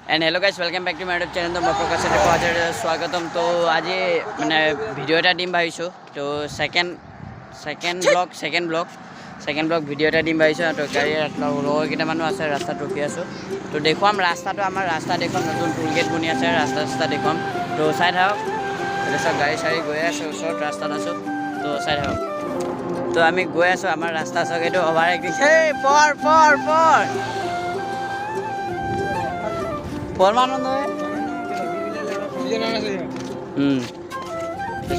And hello guys welcome back to my YouTube channel. तो मैं प्रकाश स्वागतम। तो आज मैं भिडिओ এটা দিম ভাবিছো। তো সেকেন্ড ব্লগ ভিডিও এটা দিম ভাবিছো। তো গাড়ী লগৰ কেইটামানো আছে, ৰাস্তাত ৰখি আছো। তো দেখুৱাম ৰাস্তাটো, আমাৰ ৰাস্তা দেখুৱাম, নতুন টুল গেট বনি আছে, ৰাস্তা দেখুৱাম। তো চাই থাকক। এতিয়া সব গাড়ী চাৰি গৈ আছে, ওচৰত ৰাস্তাত আছো। তো চাই থাকক। তো আমি গৈ আছো, আমাৰ ৰাস্তা চাওক, এইটো অভাৰটেক দিছে। परमानंद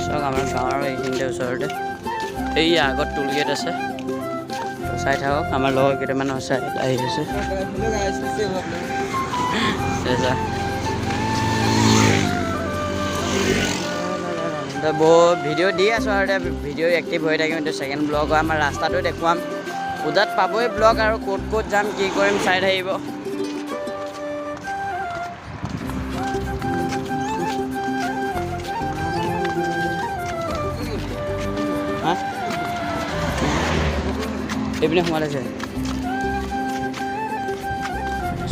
চক আমাৰ গাঁৱৰ এইখিনিতে ওচৰতে এই আগত টুল গেট আছে। চাই থাকক, আমাৰ লগৰ কেইটামান আছে, আহি আছে। ভিডিঅ' দি আছোঁ আৰু এতিয়া ভিডিঅ' এক্টিভ হৈ থাকিম। এইটো ছেকেণ্ড ব্লগ হয়, আমাৰ ৰাস্তাটো দেখুৱাম। পূজাত পাবই ব্লগ, আৰু ক'ত যাম, কি কৰিম চাই থাকিব। এইপিনে সোমালে যে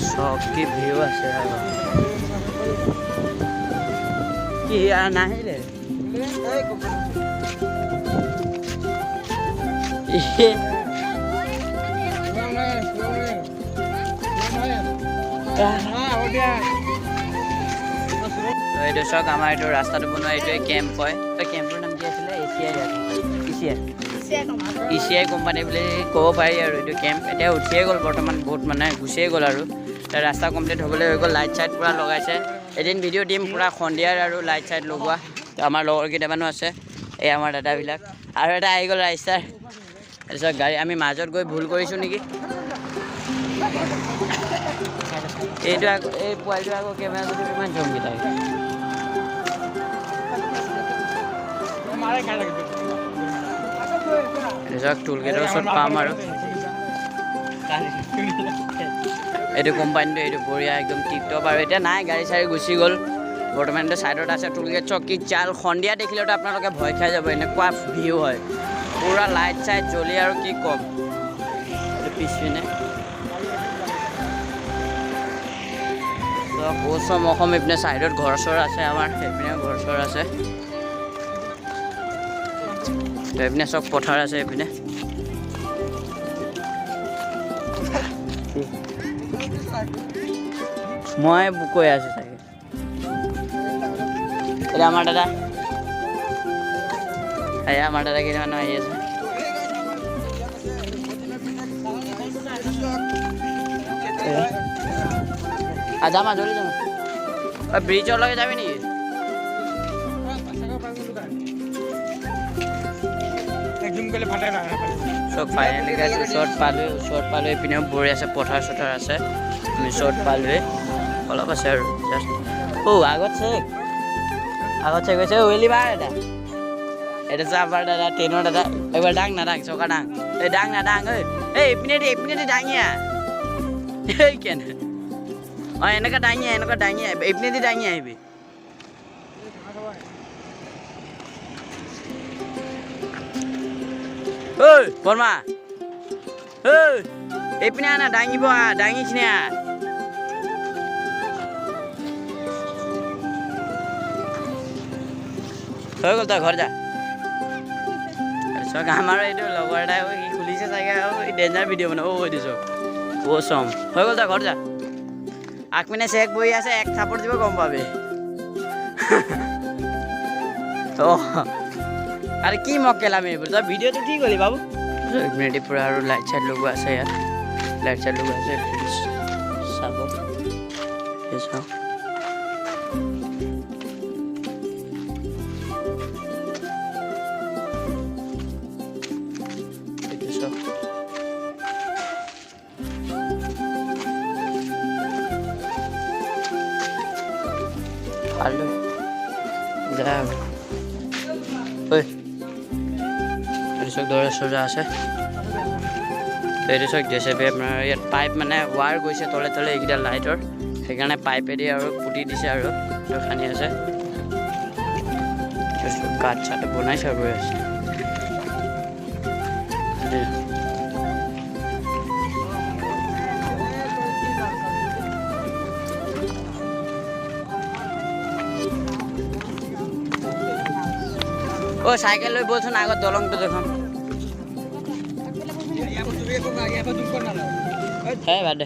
চব কি ভিউ আছে আৰু কি নাহিলে এইটো চাওক, আমাৰ এইটো ৰাস্তাটো বনোৱা এইটোৱে কেম্প হয়। কেম্পটোৰ নাম কি আছিলে? ECI কোম্পানী বুলি ক'ব পাৰি। আৰু এইটো কেম্প এতিয়া উঠিয়ে গ'ল, বৰ্তমান বহুত মানে গুচিয়ে গ'ল। আৰু ৰাস্তা কমপ্লিট হ'বলৈ হৈ গ'ল, লাইট চাইট পূৰা লগাইছে। এদিন ভিডিঅ' দিম পূৰা সন্ধিয়াৰ, আৰু লাইট চাইট লগোৱা। আমাৰ লগৰ কেইটামানো আছে, এই আমাৰ দাদাবিলাক। আৰু এটা আহি গ'ল ৰাস্তাৰ। তাৰপিছত গাড়ী আমি মাজত গৈ ভুল কৰিছোঁ নেকি। এইটো আকৌ এই পোৱালিটো আকৌ কেমেৰা যদি কিমান জংকি থাকে। টুল গেটৰ ওচৰত পাম আৰু এইটো কোম্পানীটো, এইটো বঢ়িয়া একদম টিপটপ। আৰু এতিয়া নাই, গাড়ী চাড়ী গুচি গ'ল। বৰ্তমান এইটো ছাইডত আছে টুল গেট। চক কি চাল, সন্ধিয়া দেখিলেতো আপোনালোকে ভয় খাই যাব, এনেকুৱা ভিউ হয়, পূৰা লাইট চাইট জ্বলি। আৰু কি ক'ম, এইটো পিছপিনে অসম এইপিনে ছাইডত ঘৰ চৰ আছে, আমাৰ সেইপিনে ঘৰ চৰ আছে। এইপিনে চব পথাৰ আছে। এইপিনে মই কৈ আছো চাগে। এতিয়া আমাৰ দাদা কেইটামান আহি আছে। যাম জলদি যাম। ব্ৰিজলৈকে যাবি নেকি? চব ফাইনেলি ওচৰত পালোঁ। এইপিনেও বঢ়ি আছে, পথাৰ চথাৰ আছে। আমি ওচৰত পালোঁৱে, অলপ আছে আৰু জাষ্ট। আগত চেক গৈছে। ৱেলি বাৰ এটা চাবাৰ দাদা, ট্ৰেইনৰ দাদা। একবাৰ ডাং নাদাং, চকা ডাং। এই ডাং নাদাং, এইপিনে দাঙিয়া। এই কেনে এনেকুৱা দাঙিয়া, এইপিনেদি দাঙি আহিবি। ঐ বৰ্মা, এইপিনে আনা, দাঙিব দাঙিছিনে। হৈ গ'ল, তই ঘৰ যা। চাওক আমাৰ এইটো লগৰ এটাই সি খুলিছে চাগে, আৰু ডেঞ্জাৰ ভিডিঅ' মানে দিছোঁ চম। হৈ গ'ল, তই ঘৰ যা। আগপিনে চেক বহি আছে, এক থাপৰ দিব গম পাবি। আৰে কি মক্কেলামি এইবোৰ, তই ভিডিঅ'টো কি কৰিলি বাবু? ইমিডিয়েটলি পূৰা আৰু লাইট চাইট লগোৱা আছে, ইয়াত লাইট চাইট লগোৱা আছে। চাব চাওক, এইটো চাওক। ভালো যা দৌৰা চৌৰা আছে। এইটো চাওক, জেচিবি আপোনাৰ ইয়াত পাইপ মানে ৱাৰ গৈছে তলে এইকেইটা লাইটৰ, সেইকাৰণে পাইপেদি আৰু পুতি দিছে আৰু খানি আছে। কাঠ চাঠ বনাইছে আৰু গৈ আছে। অ' চাইকেল লৈ বলচোন আগত দলংটো দেখোন হে বাদ দে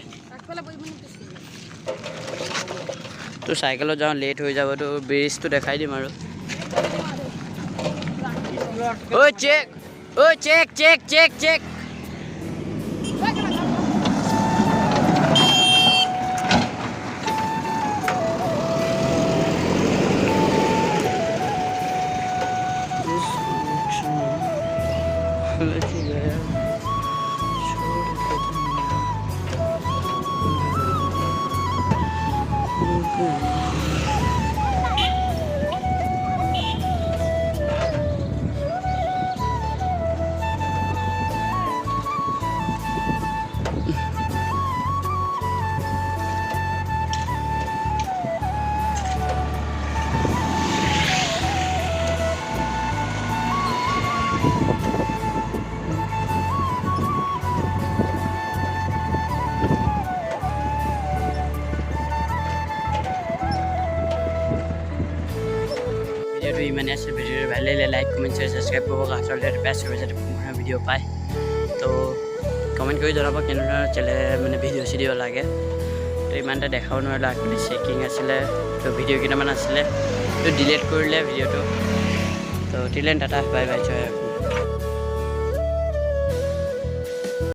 তোৰ চাইকেলত যাওঁ লেট হৈ যাব তো ব্ৰিজটো দেখাই দিম আৰু ঐ check check check check check ভিডিঅ'টো ইমানেই আছে ভিডিঅ'টো ভাল লাগিলে লাইক কমেণ্ট শ্বেয়াৰ ছাবস্ক্ৰাইব কৰিব আচলতে বেষ্ট কৰিব যাতে পুনৰ ভিডিঅ' পায় তো কমেণ্ট কৰি জনাব কেনেধৰণৰ মানে ভিডিঅ' চিডিঅ' লাগে তো ইমান এটা দেখাব নোৱাৰিলোঁ আগতে চেকিং আছিলে তো ভিডিঅ' কেইটামান আছিলে তো ডিলিট কৰিলে ভিডিঅ'টো তো টিলেন টাটা বাই বাই জয়